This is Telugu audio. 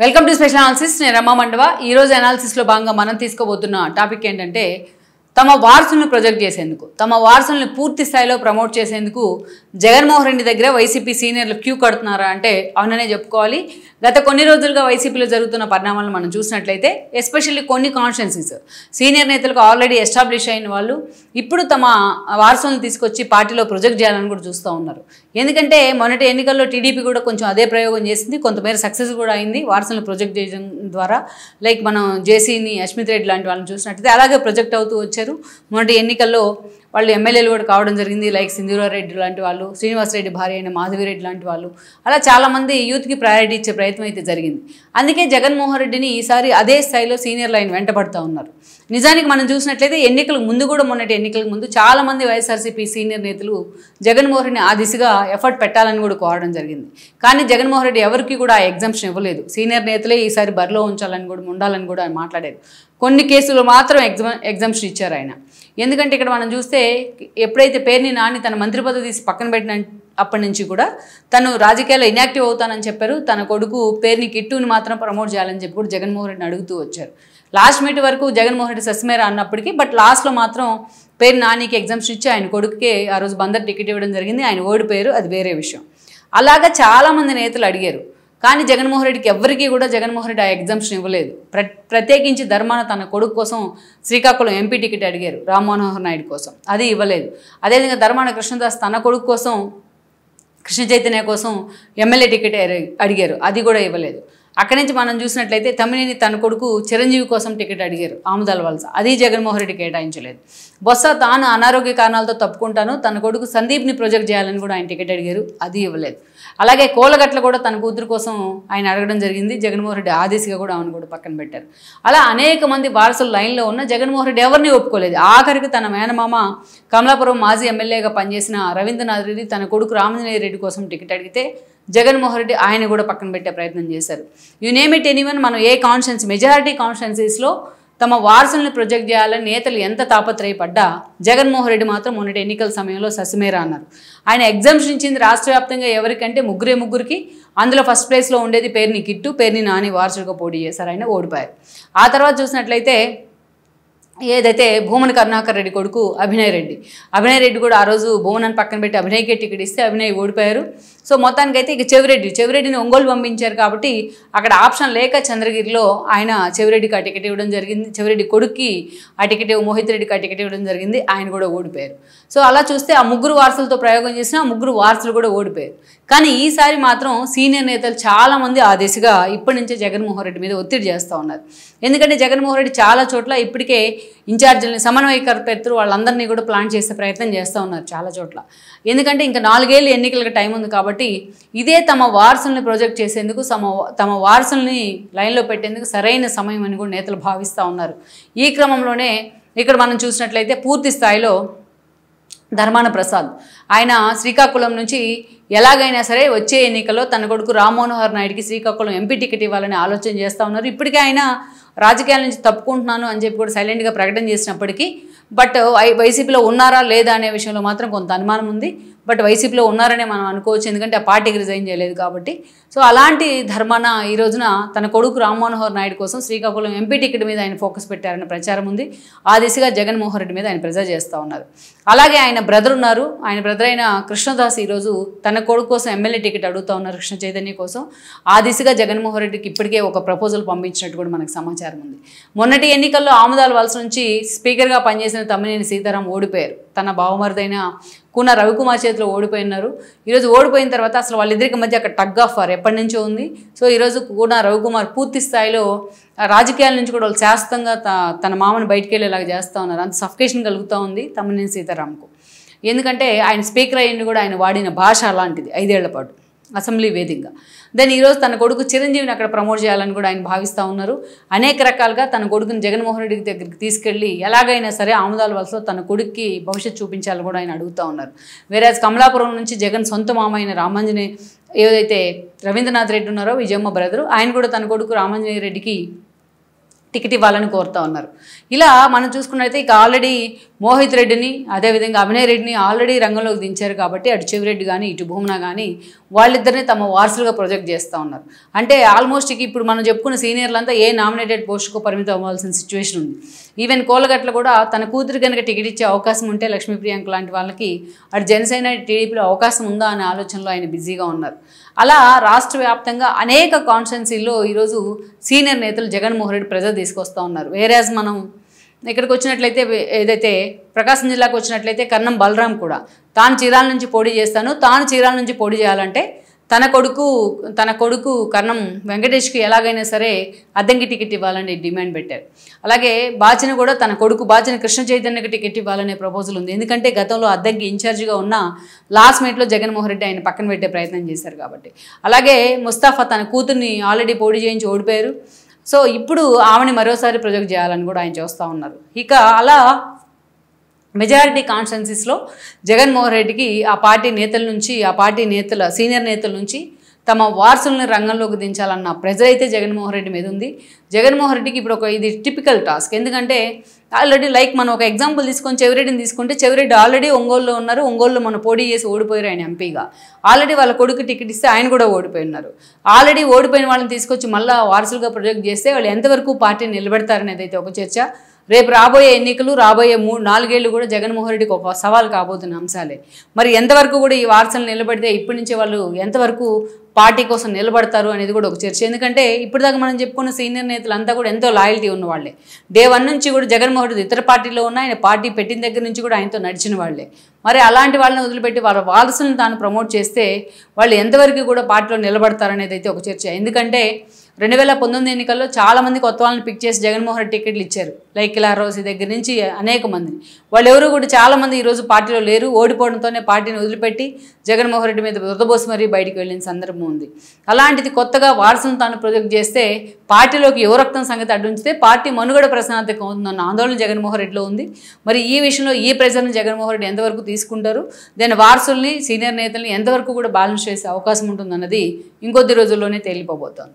Welcome to special analysis. నేను రమా మండవ. ఈరోజు అనాలిసిస్లో భాగంగా మనం తీసుకోబోతున్న టాపిక్ ఏంటంటే తమ వారసులను ప్రొజెక్ట్ చేసేందుకు, తమ వారసులను పూర్తి స్థాయిలో ప్రమోట్ చేసేందుకు జగన్మోహన్ రెడ్డి దగ్గర వైసీపీ సీనియర్లు క్యూ కడుతున్నారా అంటే అవుననే చెప్పుకోవాలి. గత కొన్ని రోజులుగా వైసీపీలో జరుగుతున్న పరిణామాలను మనం చూసినట్లయితే ఎస్పెషల్లీ కొన్ని కాన్స్టిట్యున్సీస్ సీనియర్ నేతలకు ఆల్రెడీ ఎస్టాబ్లిష్ అయిన వాళ్ళు ఇప్పుడు తమ వారసులను తీసుకొచ్చి పార్టీలో ప్రొజెక్ట్ చేయాలని కూడా చూస్తూ ఉన్నారు. ఎందుకంటే మొన్నటి ఎన్నికల్లో టీడీపీ కూడా కొంచెం అదే ప్రయోగం చేసింది, కొంతమేర సక్సెస్ కూడా అయింది వారసులను ప్రొజెక్ట్ చేయడం ద్వారా. లైక్ మనం జేసీని, అశ్మిత్ రెడ్డి లాంటి వాళ్ళని చూసినట్టయితే అలాగే ప్రొజెక్ట్ అవుతూ వచ్చారు. మొన్నటి ఎన్నికల్లో వాళ్ళు ఎమ్మెల్యేలు కూడా కావడం జరిగింది. లైక్ సింధూరారెడ్డి లాంటి వాళ్ళు, శ్రీనివాసరెడ్డి భార్య అయిన మాధవిరెడ్డి లాంటి వాళ్ళు, అలా చాలామంది యూత్కి ప్రయారిటీ ఇచ్చే ప్రయత్నం అయితే జరిగింది. అందుకే జగన్మోహన్ రెడ్డిని ఈసారి అదే స్థాయిలో సీనియర్ లైన్ వెంటబడుతూ ఉన్నారు. నిజానికి మనం చూసినట్లయితే ఎన్నికలకు ముందు కూడా, మొన్నటి ఎన్నికలకు ముందు చాలామంది వైఎస్ఆర్సీపీ సీనియర్ నేతలు జగన్మోహన్ రెడ్డిని ఆ దిశగా ఎఫర్ట్ పెట్టాలని కూడా కోరడం జరిగింది. కానీ జగన్మోహన్ రెడ్డి ఎవరికి కూడా ఆ ఎగ్జామ్షన్ ఇవ్వలేదు. సీనియర్ నేతలే ఈసారి బరిలో ఉంచాలని కూడా, ఉండాలని కూడా ఆయన మాట్లాడారు. కొన్ని కేసులు మాత్రం ఎగ్జామ్షన్ ఇచ్చారు ఆయన. ఎందుకంటే ఇక్కడ మనం చూస్తే ఎప్పుడైతే పేర్ని నాని తన మంత్రి పదవి తీసి పక్కన పెట్టిన అప్పటి నుంచి కూడా తను రాజకీయాల్లో ఇన్యాక్టివ్ అవుతానని చెప్పారు. తన కొడుకు పేర్ని కిట్టుని మాత్రం ప్రమోట్ చేయాలని చెప్పి కూడా జగన్మోహన్ రెడ్డిని అడుగుతూ వచ్చారు. లాస్ట్ మీట్ వరకు జగన్మోహన్ రెడ్డి సస్మేరా అన్నప్పటికీ బట్ లాస్ట్లో మాత్రం పేరు నానికి ఎగ్జామ్షన్ ఇచ్చి ఆయన కొడుకుకే ఆ రోజు బందర్ టికెట్ ఇవ్వడం జరిగింది. ఆయన ఓడిపోయారు, అది వేరే విషయం. అలాగా చాలామంది నేతలు అడిగారు. కానీ జగన్మోహన్ రెడ్డికి ఎవరికీ కూడా జగన్మోహన్ రెడ్డి ఆ ఎగ్జామ్షన్ ఇవ్వలేదు. ప్రత్యేకించి ధర్మాన తన కొడుకు కోసం శ్రీకాకుళం ఎంపీ టికెట్ అడిగారు, రామ్ మనోహర్ నాయుడు కోసం, అది ఇవ్వలేదు. అదేవిధంగా ధర్మాన కృష్ణదాస్ తన కొడుకు కోసం, కృష్ణ చైతన్య కోసం ఎమ్మెల్యే టికెట్ అడిగారు, అది కూడా ఇవ్వలేదు. అక్కడి నుంచి మనం చూసినట్లయితే తమ్మినేని తన కొడుకు చిరంజీవి కోసం టికెట్ అడిగారు ఆముదాల వలస, అది జగన్మోహన్ రెడ్డి కేటాయించలేదు. బొత్స తాను అనారోగ్య కారణాలతో తప్పుకుంటాను, తన కొడుకు సందీప్ని ప్రొజెక్ట్ చేయాలని కూడా ఆయన టికెట్ అడిగారు, అది ఇవ్వలేదు. అలాగే కోలగట్ల కూడా తన కూతురు కోసం ఆయన అడగడం జరిగింది. జగన్మోహన్ రెడ్డి ఆదేశిగా కూడా ఆమెను కూడా పక్కన పెట్టారు. అలా అనేక మంది వారసులు లైన్లో ఉన్న జగన్మోహన్ రెడ్డి ఎవరిని ఒప్పుకోలేదు. ఆఖరికి తన మేనమామ కమలాపురం మాజీ ఎమ్మెల్యేగా పనిచేసిన రవీంద్రనాథ్ రెడ్డి తన కొడుకు రామాంజనేయ రెడ్డి కోసం టికెట్ అడిగితే జగన్మోహన్ రెడ్డి ఆయన కూడా పక్కన పెట్టే ప్రయత్నం చేశారు. యు నేమ్ ఇట్ ఎనీవన్, మనం ఏ కాన్స్టిట్యున్సీ, మెజారిటీ కాన్స్టిట్యున్సీస్లో తమ వారసులను ప్రొజెక్ట్ చేయాలని నేతలు ఎంత తాపత్రయపడ్డా జగన్మోహన్ రెడ్డి మాత్రం మొన్నటి ఎన్నికల సమయంలో ససిమేరా అన్నారు. ఆయన ఎగ్జామ్షన్ ఇచ్చింది రాష్ట్ర వ్యాప్తంగా ఎవరికంటే ముగ్గురికి. అందులో ఫస్ట్ ప్లేస్లో ఉండేది పేర్ని కిట్టు, పేర్ని నాని వారసుడిగా పోటీ చేశారు, ఆయన ఓడిపోయారు. ఆ తర్వాత చూసినట్లయితే ఏదైతే భూమన కరుణాకర్ రెడ్డి కొడుకు అభినయ్ రెడ్డి కూడా ఆ రోజు భూమనని పక్కన పెట్టి అభినయ్కే టికెట్ ఇస్తే అభినయ్ ఓడిపోయారు. సో మొత్తానికైతే ఇక చెవిరెడ్డిని ఒంగోలు పంపించారు కాబట్టి అక్కడ ఆప్షన్ లేక చంద్రగిరిలో ఆయన చెవిరెడ్డికి ఆ టికెట్ ఇవ్వడం జరిగింది. చెవిరెడ్డి కొడుక్కి ఆ టికెట్, మోహిత్ రెడ్డికి ఆ టికెట్ ఇవ్వడం జరిగింది, ఆయన కూడా ఓడిపోయారు. సో అలా చూస్తే ఆ ముగ్గురు వారసులతో ప్రయోగం చేసిన ఆ ముగ్గురు వారసులు కూడా ఓడిపోయారు. కానీ ఈసారి మాత్రం సీనియర్ నేతలు చాలామంది ఆ దిశగా ఇప్పటి నుంచే జగన్మోహన్ రెడ్డి మీద ఒత్తిడి చేస్తూ ఉన్నారు. ఎందుకంటే జగన్మోహన్ రెడ్డి చాలా చోట్ల ఇప్పటికే ఇన్ఛార్జీలని, సమన్వయకర్తలు వాళ్ళందరినీ కూడా ప్లాన్ చేసే ప్రయత్నం చేస్తూ ఉన్నారు చాలా చోట్ల. ఎందుకంటే ఇంకా 4 ఏళ్ళు ఎన్నికలకు టైం ఉంది కాబట్టి ఇదే తమ వారసుల్ని ప్రొజెక్ట్ చేసేందుకు, తమ వారసుల్ని లైన్లో పెట్టేందుకు సరైన సమయం అని కూడా నేతలు భావిస్తూ ఉన్నారు. ఈ క్రమంలోనే ఇక్కడ మనం చూసినట్లయితే పూర్తి స్థాయిలో ధర్మాన ప్రసాద్ ఆయన శ్రీకాకుళం నుంచి ఎలాగైనా సరే వచ్చే ఎన్నికల్లో తన కొడుకు రామ్ మనోహర్ నాయుడికి శ్రీకాకుళం ఎంపీ టికెట్ ఇవ్వాలని ఆలోచన చేస్తూ ఉన్నారు. ఇప్పటికే ఆయన రాజకీయాల నుంచి తప్పుకుంటున్నాను అని చెప్పి కూడా సైలెంట్గా ప్రకటన చేసినప్పటికీ బట్ వైసీపీలో ఉన్నారా లేదా అనే విషయంలో మాత్రం కొంత అనుమానం ఉంది. బట్ వైసీపీలో ఉన్నారనే మనం అనుకోవచ్చు, ఎందుకంటే ఆ పార్టీకి రిజైన్ చేయలేదు కాబట్టి. సో అలాంటి ధర్మాన ఈ రోజున తన కొడుకు రామ్ మనోహర్ నాయుడు కోసం శ్రీకాకుళం ఎంపీ టికెట్ మీద ఆయన ఫోకస్ పెట్టారన్న ప్రచారం ఉంది. ఆ దిశగా జగన్మోహన్ రెడ్డి మీద ఆయన ప్రెజర్ చేస్తూ ఉన్నారు. అలాగే ఆయన బ్రదర్ ఉన్నారు, ఆయన బ్రదర్ అయిన కృష్ణదాస్ ఈరోజు తన కొడుకు కోసం ఎమ్మెల్యే టికెట్ అడుగుతూ ఉన్నారు, కృష్ణ చైతన్య కోసం. ఆ దిశగా జగన్మోహన్ రెడ్డికి ఇప్పటికే ఒక ప్రపోజల్ పంపించినట్టు కూడా మనకు సమాచారం ఉంది. మొన్నటి ఎన్నికల్లో ఆముదాల వలస నుంచి స్పీకర్గా పనిచేసిన తమ్మినేని సీతారాం ఓడిపోయారు. తన బావమరిదైన కూన రవికుమార్ చేతిలో ఓడిపోయినారు. ఈరోజు ఓడిపోయిన తర్వాత అసలు వాళ్ళిద్దరికి మధ్య అక్కడ టగ్ ఆఫ్ వార్ ఎప్పటి నుంచో ఉంది. సో ఈరోజు కూన రవికుమార్ పూర్తి స్థాయిలో రాజకీయాల నుంచి కూడా వాళ్ళు శాశ్వతంగా తన మామని బయటికి వెళ్ళేలాగా చేస్తూ ఉన్నారు. అంత సఫికేషన్ కలుగుతూ ఉంది తమ్మినేని సీతారాంకు. ఎందుకంటే ఆయన స్పీకర్ అయ్యింది కూడా ఆయన వాడిన భాష అలాంటిది 5 ఏళ్ల పాటు అసెంబ్లీ వేదికగా. దెన్ ఈరోజు తన కొడుకు చిరంజీవిని అక్కడ ప్రమోట్ చేయాలని కూడా ఆయన భావిస్తూ ఉన్నారు. అనేక రకాలుగా తన కొడుకుని జగన్మోహన్ రెడ్డి దగ్గరికి తీసుకెళ్ళి ఎలాగైనా సరే ఆముదాల వలసలో తన కొడుక్కి భవిష్యత్తు చూపించాలని కూడా ఆయన అడుగుతూ ఉన్నారు. వేరేజ్ కమలాపురం నుంచి జగన్ సొంత మామ అయిన రామాంజనేయ, ఏదైతే రవీంద్రనాథ్ రెడ్డి ఉన్నారో విజయమ్మ బ్రదరు, ఆయన కూడా తన కొడుకు రామాంజనేయ రెడ్డికి టికెట్ ఇవ్వాలని కోరుతూ ఉన్నారు. ఇలా మనం చూసుకున్నట్లయితే ఇక ఆల్రెడీ మోహిత్ రెడ్డిని అదేవిధంగా అభినయ్ రెడ్డిని ఆల్రెడీ రంగంలోకి దించారు కాబట్టి అటు చెవిరెడ్డి కానీ ఇటు భూమన కానీ వాళ్ళిద్దరిని తమ వారసులుగా ప్రొజెక్ట్ చేస్తూ ఉన్నారు. అంటే ఆల్మోస్ట్ ఇప్పుడు మనం చెప్పుకున్న సీనియర్లంతా ఏ నామినేటెడ్ పోస్టుకు పరిమితం అవ్వాల్సిన సిచ్యువేషన్ ఉంది. ఈవెన్ కోలగట్ల కూడా తన కూతురు కనుక టికెట్ ఇచ్చే అవకాశం ఉంటే లక్ష్మీ ప్రియాంక లాంటి వాళ్ళకి అటు జనసేన టీడీపీలో అవకాశం ఉందా అనే ఆలోచనలో ఆయన బిజీగా ఉన్నారు. అలా రాష్ట్ర వ్యాప్తంగా అనేక కాన్స్టిట్యున్సీల్లో ఈరోజు సీనియర్ నేతలు జగన్మోహన్ రెడ్డి ప్రెజర్ తీసుకొస్తూ ఉన్నారు. వేరేజ్ మనం ఇక్కడికి వచ్చినట్లయితే ఏదైతే ప్రకాశం జిల్లాకు వచ్చినట్లయితే కర్ణం బలరాం కూడా తాను చీరాల నుంచి పోటీ చేస్తాను, తాను చీరాల నుంచి పోటీ చేయాలంటే తన కొడుకు కర్ణం వెంకటేష్కి ఎలాగైనా సరే అద్దంకి టికెట్ ఇవ్వాలని డిమాండ్ పెట్టారు. అలాగే బాచిన కూడా తన కొడుకు బాచిన కృష్ణ చైతన్యకి టికెట్ ఇవ్వాలనే ప్రపోజల్ ఉంది. ఎందుకంటే గతంలో అద్దంకి ఇన్ఛార్జిగా ఉన్న లాస్ట్ మినిట్లో జగన్మోహన్ రెడ్డి ఆయన పక్కన పెట్టే ప్రయత్నం చేశారు కాబట్టి. అలాగే ముస్తాఫా తన కూతుర్ని ఆల్రెడీ పోటీ చేయించి ఓడిపోయారు. సో ఇప్పుడు ఆమెని మరోసారి ప్రొజెక్ట్ చేయాలని కూడా ఆయన చూస్తూ ఉన్నారు. ఇక అలా మెజారిటీ కాన్స్టిట్యున్సీస్లో జగన్మోహన్ రెడ్డికి ఆ పార్టీ నేతల నుంచి సీనియర్ నేతల నుంచి తమ వారసులను రంగంలోకి దించాలన్న ప్రెజర్ అయితే జగన్మోహన్ రెడ్డి మీద ఉంది. జగన్మోహన్ రెడ్డికి ఇప్పుడు ఇది టిపికల్ టాస్క్. ఎందుకంటే ఆల్రెడీ మనం ఒక ఎగ్జాంపుల్ తీసుకొని చెవిరెడ్డిని తీసుకుంటే చెవిరెడ్డి ఆల్రెడీ ఒంగోలులో ఉన్నారు. ఒంగోలులో మనం పోటీ చేసి ఓడిపోయారు ఆయన ఎంపీగా. ఆల్రెడీ వాళ్ళ కొడుకు టికెట్ ఇస్తే ఆయన కూడా ఓడిపోయి ఉన్నారు. ఆల్రెడీ ఓడిపోయిన వాళ్ళని తీసుకొచ్చి మళ్ళీ వారసులుగా ప్రొజెక్ట్ చేస్తే వాళ్ళు ఎంతవరకు పార్టీని నిలబెడతారనేది అయితే ఒక చర్చ. రేపు రాబోయే ఎన్నికలు రాబోయే 3-4 ఏళ్ళు కూడా జగన్మోహన్ రెడ్డికి ఒక సవాల్ కాబోతున్న అంశాలే. మరి ఎంతవరకు కూడా ఈ వారసులు నిలబడితే ఇప్పటి నుంచి వాళ్ళు ఎంతవరకు పార్టీ కోసం నిలబడతారు అనేది కూడా ఒక చర్చ. ఎందుకంటే ఇప్పటిదాకా మనం చెప్పుకున్న సీనియర్ నేతలు అంతా కూడా ఎంతో లాయల్టీ ఉన్న వాళ్ళే. డే 1 నుంచి కూడా జగన్మోహన్ రెడ్డి ఇతర పార్టీలో ఉన్న ఆయన పార్టీ పెట్టిన దగ్గర నుంచి కూడా ఆయనతో నడిచిన వాళ్ళే. మరి అలాంటి వాళ్ళని వదిలిపెట్టి వాళ్ళ వారసులను తాను ప్రమోట్ చేస్తే వాళ్ళు ఎంతవరకు కూడా పార్టీలో నిలబడతారనేది అయితే ఒక చర్చ. ఎందుకంటే 2019 ఎన్నికల్లో చాలామంది కొత్త వాళ్ళని పిక్ చేసి జగన్మోహన్ రెడ్డి టికెట్లు ఇచ్చారు. లైక్ ఇలా రోజు దగ్గర నుంచి అనేక మందిని. వాళ్ళు ఎవరు కూడా చాలామంది ఈరోజు పార్టీలో లేరు. ఓడిపోవడంతోనే పార్టీని వదిలిపెట్టి జగన్మోహన్ రెడ్డి మీద బురదబోసి మరీ బయటికి వెళ్ళిన సందర్భం ఉంది. అలాంటిది కొత్తగా వారసులను తాను ప్రొజెక్ట్ చేస్తే పార్టీలోకి యువరక్తం సంగతి అడ్డుంచితే పార్టీ మనుగడ ప్రశ్నార్థకం ఉందన్న ఆందోళన జగన్మోహన్ రెడ్డిలో ఉంది. మరి ఈ విషయంలో ఈ ప్రెజర్ని జగన్మోహన్ రెడ్డి ఎంతవరకు తీసుకుంటారు, దాని వారసుల్ని సీనియర్ నేతల్ని ఎంతవరకు కూడా బ్యాలెన్స్ చేసే అవకాశం ఉంటుందన్నది ఇంకొద్ది రోజుల్లోనే తేలిపోబోతోంది.